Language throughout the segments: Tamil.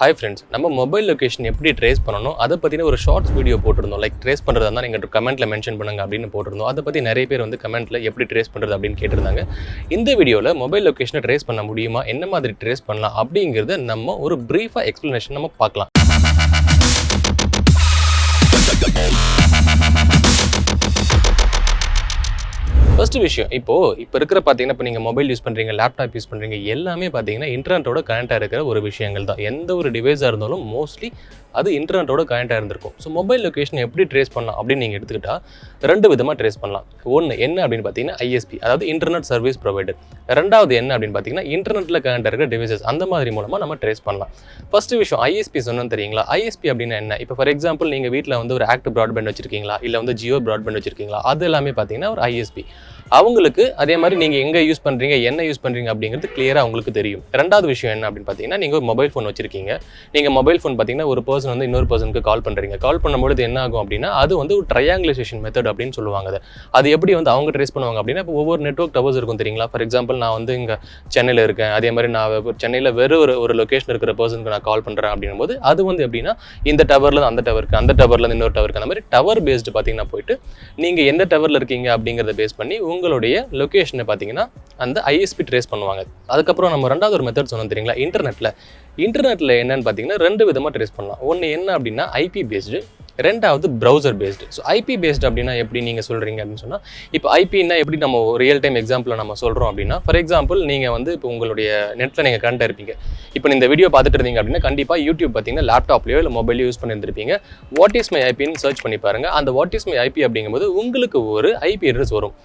Hi friends, நம்ம மொபைல் லொகேஷன் எப்படி ட்ரேஸ் பண்ணணும் அதை பற்றின ஒரு ஷார்ட்ஸ் வீடியோ போட்டிருந்தோம். லைக் ட்ரேஸ் பண்ணுறதா இருந்தால் நீங்கள் கமெண்ட்டில் மென்ஷன் பண்ணுங்க அப்படின்னு போட்டிருந்தோம். அதை பற்றி நிறைய பேர் வந்து கமெண்ட்டில் எப்படி ட்ரேஸ் பண்ணுறது அப்படின்னு கேட்டிருந்தாங்க. இந்த வீடியோவில் மொபைல் லொகேஷனை ட்ரேஸ் பண்ண முடியுமா, என்ன மாதிரி ட்ரேஸ் பண்ணலாம் அப்படிங்கிறத நம்ம ஒரு ப்ரீஃபாக எக்ஸ்ப்ளனேஷன் நம்ம பார்க்கலாம். ஃபர்ஸ்ட் விஷயம், இப்போ இருக்கிற பார்த்தீங்கன்னா, இப்போ நீங்கள் மொபைல் யூஸ் பண்ணுறீங்க, லேப்டாப் யூஸ் பண்ணுறீங்க, எல்லாமே பார்த்தீங்கன்னா இன்டர்நெட்டோட கனெக்டாக இருக்கிற ஒரு விஷயங்கள் தான். எந்த ஒரு டிவைஸாக இருந்தாலும் மோஸ்ட்லி அது இன்டர்நெட்டோட கனெக்டாக இருந்திருக்கும். ஸோ மொபைல் லொகேஷன் எப்படி ட்ரேஸ் பண்ணலாம் அப்படின்னு நீங்கள் எடுத்துக்கிட்டால் ரெண்டு விதமாக ட்ரேஸ் பண்ணலாம். ஒன்று என்ன அப்படின்னு பார்த்தீங்கன்னா ஐஎஸ்பி, அதாவது இன்டர்நெட் சர்வீஸ் ப்ரொவைடர். ரெண்டாவது என்ன அப்படின்னு பார்த்தீங்கன்னா இன்டர்நெட்டில் கனெக்டாக இருக்கிற டிவைசஸ், அந்த மாதிரி மூலமாக நம்ம ட்ரேஸ் பண்ணலாம். ஃபர்ஸ்ட் விஷயம் ஐஎஸ்பி சொன்னோன்னு தெரியுங்களா? ஐஎஸ்பி அப்படின்னா என்ன? இப்போ ஃபார் எக்ஸாம்பிள் நீங்கள் வீட்டில் வந்து ஒரு ஆக்டிவ் ப்ராட்பேண்ட் வச்சிருக்கீங்களா, இல்லை வந்து ஜியோ ப்ராட்பேண்ட் வச்சிருக்கீங்களா, அது எல்லாமே பார்த்தீங்கன்னா ஒரு ஐஎஸ்பி. அவங்களுக்கு அதே மாதிரி நீங்கள் எங்கே யூஸ் பண்ணுறீங்க, என்ன யூஸ் பண்ணுறீங்க அப்படிங்கிறது கிளியராக அவங்களுக்கு தெரியும். ரெண்டாவது விஷயம் என்ன அப்படின்னு பார்த்தீங்கன்னா, நீங்கள் ஒரு மொபைல் ஃபோன் வச்சிருக்கீங்க. நீங்கள் மொபைல் ஃபோன் பார்த்தீங்கன்னா ஒரு பர்சன் வந்து இன்னொரு பர்சனுக்கு கால் பண்ணுறீங்க. கால் பண்ணும்போது என்ன ஆகும் அப்படின்னா, அது வந்து ஒரு ட்ரையாங்குலேஷன் மெத்தட் அப்படின்னு சொல்லுவாங்க. அது எப்படி வந்து அவங்க ட்ரேஸ் பண்ணுவாங்க அப்படின்னா, இப்போ ஒவ்வொரு நெட்வொர்க் டவர்ஸ் இருக்கும் தெரியுங்களா? ஃபார் எக்ஸாம்பிள் நான் வந்து இங்கே சென்னையில் இருக்கேன், அதே மாதிரி நான் சென்னையில் ஒரு லொக்கேஷன் இருக்கிற பர்சனுக்கு நான் கால் பண்ணுறேன் அப்படின்னும் போது அது வந்து எப்படின்னா இந்த டவரில் அந்த டவருக்கு, அந்த டவரில் இன்னொரு டவருக்கு, அந்த மாதிரி டவர் பேஸ்டு பார்த்தீங்கன்னா போயிட்டு நீங்கள் எந்த டவரில் இருக்கீங்க அப்படிங்கிறத பேஸ் பண்ணி உங்களுடைய லொகேஷனை பார்த்தீங்கன்னா அந்த ஐஎஸ்பி ட்ரேஸ் பண்ணுவாங்க. அதுக்கப்புறம் நம்ம ரெண்டாவது ஒரு மெத்தட் சொன்னோம் தெரியுங்களா? இன்டர்நெட்டில் என்னன்னு பார்த்தீங்கன்னா ரெண்டு விதமாக ட்ரேஸ் பண்ணலாம். ஒன்று என்ன அப்படின்னா ஐபி பேஸ்டு, ரெண்டாவது browser based. So IP based அப்படின்னா எப்படி நீங்கள் சொல்கிறீங்க அப்படின்னு சொன்னால், இப்போ ஐபின்னா எப்படி நம்ம ரியல் டைம் எக்ஸாம்பிளில் நம்ம சொல்கிறோம் அப்படின்னா, ஃபார் எக்ஸாம்பிள் நீங்கள் வந்து இப்போ உங்களுடைய நெட்டில் நீங்கள் கரெக்டாக இருப்பீங்க. இப்போ இந்த வீடியோ பார்த்துட்டு இருந்தீங்க அப்படின்னா கண்டிப்பாக யூடியூப் பார்த்தீங்கன்னா லேப்டாப்லையோ இல்லை மொபைலையோ யூஸ் பண்ணியிருந்திருப்பீங்க. வாட் இஸ் மை ஐபின்னு சர்ச் பண்ணி பாருங்கள். அந்த வாட் இஸ் மை ஐபி அப்படிங்கும்போது உங்களுக்கு ஒரு ஐபி அட்ரஸ் வரும்.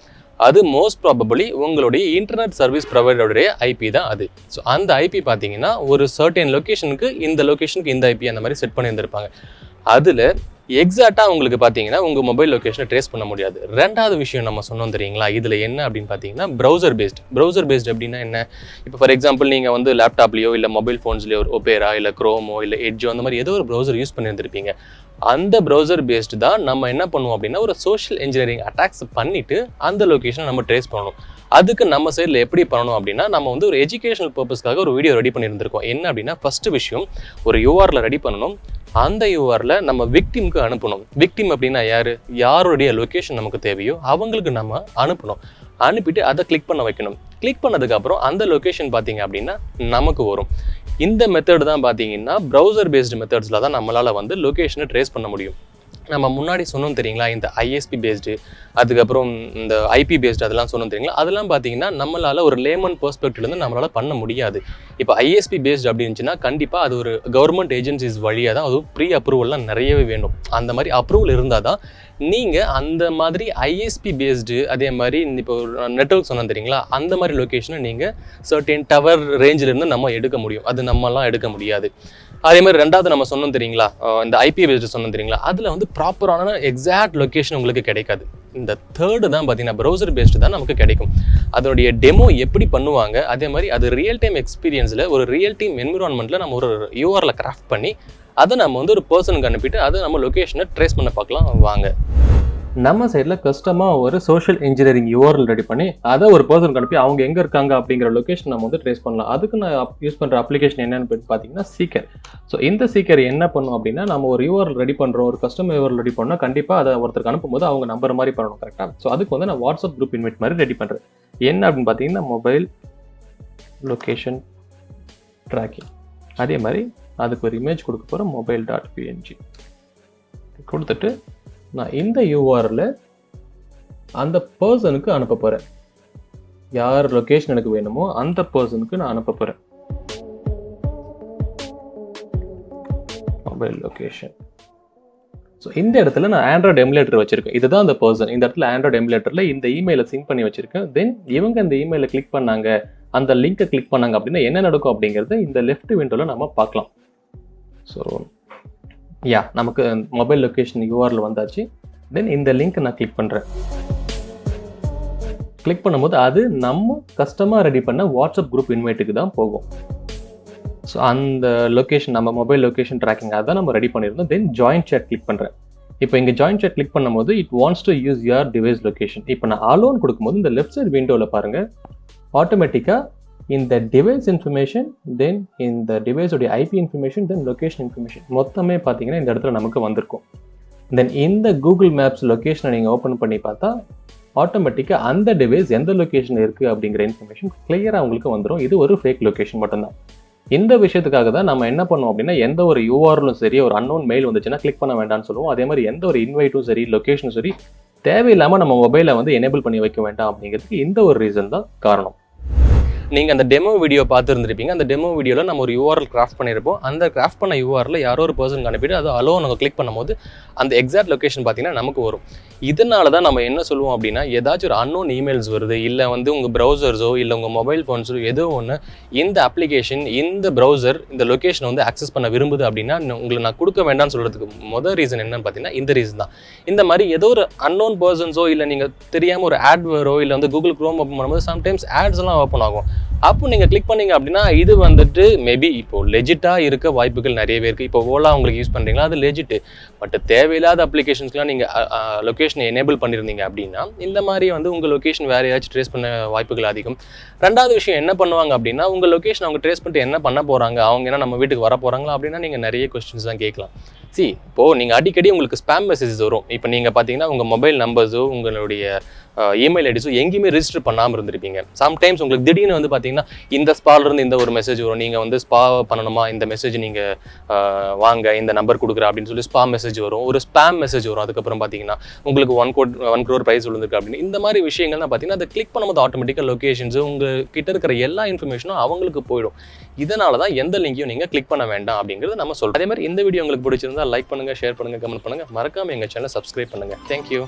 அது மோஸ்ட் ப்ராபபிளி உங்களுடைய இன்டர்நெட் சர்வீஸ் ப்ரொவைடருடைய ஐபி தான் அது. ஸோ அந்த ஐபி பார்த்தீங்கன்னா ஒரு சர்டன் லொக்கேஷனுக்கு இந்த ஐபி அந்த மாதிரி செட் பண்ணியிருந்திருப்பாங்க. அதில் எக்ஸாக்டாக உங்களுக்கு பார்த்தீங்கன்னா உங்கள் மொபைல் லொக்கேஷனை ட்ரேஸ் பண்ண முடியாது. ரெண்டாவது விஷயம் நம்ம சொன்னோம் தெரியுங்களா? இதில் என்ன அப்படின்னு பார்த்தீங்கன்னா ப்ரௌசர் பேஸ்டு அப்படின்னா என்ன? இப்போ ஃபார் எக்ஸாம்பிள் நீங்கள் வந்து லேப்டாப்லையோ இல்லை மொபைல் ஃபோன்ஸ்லையோ ஒரு ஒபேரா இல்லை க்ரோமோ இல்லை எட்ஜோ அந்த மாதிரி ஏதோ ஒரு ப்ரௌசர் யூஸ் பண்ணியிருந்திருப்பீங்க. அந்த ப்ரௌசர் பேஸ்டு தான் நம்ம என்ன பண்ணுவோம் அப்படின்னா ஒரு சோஷியல் இன்ஜினியரிங் அட்டாக்ஸ் பண்ணிவிட்டு அந்த லொக்கேஷனை நம்ம ட்ரேஸ் பண்ணணும். அதுக்கு நம்ம சைடில் எப்படி பண்ணணும் அப்படின்னா, நம்ம வந்து ஒரு எஜுகேஷனல் பர்பஸ்க்காக ஒரு வீடியோ ரெடி பண்ணியிருந்திருக்கோம். என்ன அப்படின்னா ஃபஸ்ட்டு விஷயம் ஒரு யூஆரில் ரெடி பண்ணணும். அந்த யூஆரில் நம்ம விக்டிமுக்கு அனுப்பணும். விக்டிம் அப்படின்னா யாருடைய லொக்கேஷன் நமக்கு தேவையோ அவங்களுக்கு நம்ம அனுப்பணும். அனுப்பிட்டு அதை கிளிக் பண்ண வைக்கணும். கிளிக் பண்ணதுக்கப்புறம் அந்த லொக்கேஷன் பார்த்தீங்க அப்படின்னா நமக்கு வரும். இந்த மெத்தட் தான் பார்த்தீங்கன்னா ப்ரௌசர் பேஸ்டு மெத்தட்ஸில் தான் நம்மளால் வந்து லொக்கேஷனை ட்ரேஸ் பண்ண முடியும். நம்ம முன்னாடி சொன்னோம் தெரியுங்களா? இந்த ஐஎஸ்பி பேஸ்டு, அதுக்கப்புறம் இந்த ஐபி பேஸ்டு அதெல்லாம் சொன்னோம் தெரியுங்களா? அதெல்லாம் பார்த்தீங்கன்னா நம்மளால் ஒரு லேமன் பெர்ஸ்பெக்டிவ்லேருந்து நம்மளால் பண்ண முடியாது. இப்போ ஐஎஸ்பி பேஸ்டு அப்படி இருந்துச்சுன்னா கண்டிப்பாக அது ஒரு கவர்மெண்ட் ஏஜென்சிஸ் வழியாக தான், அதுவும் ப்ரீ அப்ரூவல்லாம் நிறையவே வேணும். அந்த மாதிரி அப்ரூவல் இருந்தால் தான் நீங்கள் அந்த மாதிரி ஐஎஸ்பி பேஸ்டு, அதே மாதிரி இப்போ நெட்வொர்க் சொன்னோம் தெரியுங்களா? அந்த மாதிரி லொக்கேஷனை நீங்கள் சர்டன் டவர் ரேஞ்சிலேருந்து நம்ம எடுக்க முடியும். அது நம்மலாம் எடுக்க முடியாது. அதே மாதிரி ரெண்டாவது நம்ம சொன்னோம் தெரியுங்களா? இந்த ஐபி பேஸ்டு சொன்னோம் தெரியுங்களா? அதில் வந்து ப்ராப்பரான எக்ஸாக்ட் லொக்கேஷன் உங்களுக்கு கிடைக்காது. இந்த தேர்டு தான் பார்த்தீங்கன்னா ப்ரௌசர் பேஸ்டு தான் நமக்கு கிடைக்கும். அதனுடைய டெமோ எப்படி பண்ணுவாங்க, அதே மாதிரி அது ரியல் டைம் எக்ஸ்பீரியன்ஸில் ஒரு ரியல் டைம் என்விரான்மெண்ட்டில் நம்ம ஒரு யூஆரில் கிராஃப்ட் பண்ணி அதை நம்ம வந்து ஒரு பர்சனுக்கு அனுப்பிட்டு அதை நம்ம லொக்கேஷனை ட்ரேஸ் பண்ண பார்க்கலாம் வாங்க. நம்ம சைடில் கஸ்டமாக ஒரு சோஷியல் இன்ஜினியரிங் யூஆர்எல் ரெடி பண்ணி அதை ஒரு பர்சனுக்கு அனுப்பி அவங்க எங்கே இருக்காங்க அப்படிங்கிற லொக்கேஷன் நம்ம வந்து ட்ரேஸ் பண்ணலாம். அதுக்கு நான் யூஸ் பண்ணுற அப்ளிகேஷன் என்னென்னு பார்த்தீங்கன்னா சீக்கர். ஸோ இந்த சீக்கர் என்ன பண்ணும் அப்படின்னா, நம்ம ஒரு யூஆர்எல் ரெடி பண்ணுறோம், ஒரு கஸ்டமர் யூஆர்எல் ரெடி பண்ணால் கண்டிப்பாக அதை ஒருத்தருக்கு அனுப்பும்போது அவங்க நம்பர் மாதிரி பண்ணணும். கரெக்டாக? ஸோ அதுக்கு வந்து நான் வாட்ஸ்அப் குரூப் இன்வைட் மாதிரி ரெடி பண்ணுறேன். என்ன அப்படின்னு பார்த்தீங்கன்னா மொபைல் லொக்கேஷன் ட்ராக்கிங். அதே மாதிரி அதுக்கு ஒரு இமேஜ் கொடுக்க போகிறோம், mobile.png கொடுத்துட்டு நான் இந்த யூஆரில் அந்த பர்சனுக்கு அனுப்ப போகிறேன். யார் லொக்கேஷன் எனக்கு வேணுமோ அந்த பர்சனுக்கு நான் அனுப்ப போகிறேன். Mobile location. ஸோ இந்த இடத்துல நான் ஆண்ட்ராய்டு எமுலேட்டர் வச்சிருக்கேன். இதுதான் அந்த பர்சன். இந்த இடத்துல ஆண்ட்ராய்டு எமுலேட்டரில் இந்த இமெயிலை சிங்க் பண்ணி வச்சிருக்கேன். தென் இவங்க இந்த இமெயிலை கிளிக் பண்ணாங்க, அந்த லிங்கை கிளிக் பண்ணாங்க அப்படின்னா என்ன நடக்கும் அப்படிங்கிறத இந்த லெஃப்ட் விண்டோவில் நம்ம பார்க்கலாம். ஸோ நமக்கு மொபைல் லொக்கேஷன் யூஆரில் வந்தாச்சு. தென் இந்த லிங்க் நான் கிளிக் பண்ணுறேன். கிளிக் பண்ணும்போது அது நம்ம கஸ்டமாக ரெடி பண்ண வாட்ஸ்அப் குரூப் இன்வைட்டுக்கு தான் போகும். ஸோ அந்த லொக்கேஷன் நம்ம மொபைல் லொக்கேஷன் ட்ராக்கிங் அதான் நம்ம ரெடி பண்ணியிருந்தோம். தென் ஜாயின் சேட் கிளிக் பண்ணுறேன். இப்போ இங்கே ஜாயின் சேட் கிளிக் பண்ணும்போது it wants to use your device location. இப்போ நான் அலோன் கொடுக்கும்போது இந்த லெஃப்ட் சைட் விண்டோவில் பாருங்கள், ஆட்டோமேட்டிக்காக இந்த டிவைஸ் இன்ஃபர்மேஷன், தென் இந்த டிவைஸோடைய ஐபி இன்ஃபர்மேஷன், தென் லொக்கேஷன் இன்ஃபர்மேஷன் மொத்தமே பார்த்தீங்கன்னா இந்த இடத்துல நமக்கு வந்திருக்கும். தென் இந்த கூகுள் மேப்ஸ் லொக்கேஷனை நீங்கள் ஓப்பன் பண்ணி பார்த்தா ஆட்டோமேட்டிக்காக அந்த டிவைஸ் எந்த லொக்கேஷன் இருக்குது அப்படிங்கிற இன்ஃபர்மேஷன் கிளியராக உங்களுக்கு வந்துடும். இது ஒரு ஃபேக் லொக்கேஷன் மட்டும்தான். இந்த விஷயத்துக்காக தான் நம்ம என்ன பண்ணுவோம் அப்படின்னா, எந்த ஒரு யூஆர்லும் சரி, ஒரு அன்னோன் மெயில் வந்துச்சுன்னா கிளிக் பண்ண வேண்டாம்னு சொல்லுவோம். அதே மாதிரி எந்த ஒரு இன்வைட்டும் சரி, லொக்கேஷனும் சரி, தேவையில்லாமல் நம்ம மொபைலை வந்து எனேபிள் பண்ணி வைக்க வேண்டாம் அப்படிங்கிறதுக்கு இந்த ஒரு ரீசன் தான் காரணம். நீங்கள் அந்த டெமோ வீடியோ பார்த்துருந்துருப்பீங்க. அந்த டெமோ வீடியோவில் நம்ம ஒரு யூஆர்எல் கிராஃப்ட் பண்ணியிருப்போம். அந்த கிராஃப்ட் பண்ண யூஆரில் யாரோ ஒரு பர்சனுக்கு அனுப்பிட்டு அது அலோ நம்ம கிளிக் பண்ணும்போது அந்த எக்ஸாக்ட் லொக்கேஷன் பார்த்தீங்கன்னா நமக்கு வரும். இதனால தான் நம்ம என்ன சொல்லுவோம் அப்படின்னா, ஏதாச்சும் ஒரு அன்னோன் இமெயில்ஸ் வருது, இல்லை வந்து உங்கள் ப்ரௌசர்ஸோ இல்லை உங்கள் மொபைல் ஃபோன்ஸோ ஏதோ ஒன்று இந்த அப்ளிகேஷன், இந்த ப்ரௌசர் இந்த லொக்கேஷனை வந்து ஆக்சஸ் பண்ண விரும்புது அப்படின்னா உங்களை நான் கொடுக்க வேண்டாம்னு சொல்கிறதுக்கு முதல் ரீசன் என்னன்னு பார்த்தீங்கன்னா இந்த ரீசன் தான். இந்த மாதிரி ஏதோ ஒரு அன்னோன் பர்சன்ஸோ இல்லை நீங்கள் தெரியாமல் ஒரு ஆட் வரோ இல்லை வந்து கூகுள் க்ரோம் ஓப்பன் பண்ணும்போது சம்டைம்ஸ் ஆட்ஸ் எல்லாம் ஓப்பன் ஆகும். அப்போ நீங்கள் கிளிக் பண்ணீங்க அப்படின்னா இது வந்துட்டு மேபி இப்போ லெஜிட்டாக இருக்க வாய்ப்புகள் நிறையவே இருக்குது. இப்போ ஓலா உங்களுக்கு யூஸ் பண்ணுறீங்களா, அது லெஜிட்டு. பட் தேவையில்லாத அப்ளிகேஷன்ஸ்லாம் நீங்கள் லொக்கேஷனை எனேபிள் பண்ணியிருந்தீங்க அப்படின்னா இந்த மாதிரி வந்து உங்கள் லொக்கேஷன் வேறு ஏதாச்சும் ட்ரேஸ் பண்ண வாய்ப்புகள் அதிகம். ரெண்டாவது விஷயம் என்ன பண்ணுவாங்க அப்படின்னா, உங்கள் லொக்கேஷன் அவங்க ட்ரேஸ் பண்ணிட்டு என்ன பண்ண போகிறாங்க, அவங்க என்ன நம்ம வீட்டுக்கு வர போகிறாங்களா அப்படின்னா நீங்கள் நிறைய கொஸ்டின்ஸ் தான் கேட்கலாம். இப்போது நீங்கள் அடிக்கடி உங்களுக்கு ஸ்பேம் மெசேஜஸ் வரும். இப்போ நீங்கள் பார்த்தீங்கன்னா உங்கள் மொபைல் நம்பர்ஸோ உங்களுடைய இமெயில் ஐடிஸோ எங்கேயுமே ரிஜிஸ்டர் பண்ணாமல் இருந்திருப்பீங்க. சம்டைம்ஸ் உங்களுக்கு திடீர்னு வந்து பார்த்தீங்கன்னா இந்த ஸ்பாலேருந்து இந்த ஒரு மெசேஜ் வரும், நீங்கள் வந்து ஸ்பா பண்ணணுமா, இந்த மெசேஜ் நீங்கள் வாங்க இந்த நம்பர் கொடுக்குறேன் அப்படின்னு சொல்லி ஸ்பா மெசேஜ் வரும், ஒரு ஸ்பேம் மெசேஜ் வரும். அதுக்கப்புறம் பார்த்தீங்கன்னா உங்களுக்கு 1 crore ப்ரைஸ் விழுந்திருக்கு அப்படின்னு இந்த மாதிரி விஷயங்கள்லாம் பார்த்தீங்கன்னா அதை கிளிக் பண்ணும்போது ஆட்டோமேட்டிக்காக லொக்கேஷன்ஸு உங்கள் கிட்ட இருக்கிற எல்லா இன்ஃபர்மேஷனும் அவங்களுக்கு போயிடும். இதனால தான் எந்த லிங்கையும் நீங்கள் கிளிக் பண்ண வேண்டாம் அப்படிங்கிறது நம்ம சொல்கிறோம். அதே மாதிரி இந்த வீடியோ உங்களுக்கு பிடிச்சிருந்தா லைக் பண்ணுங்கள், ஷேர் பண்ணுங்கள், கமெண்ட் பண்ணுங்கள், மறக்காமல் எங்கள் சேனலை சப்ஸ்கிரைப் பண்ணுங்கள். தேங்க்யூ.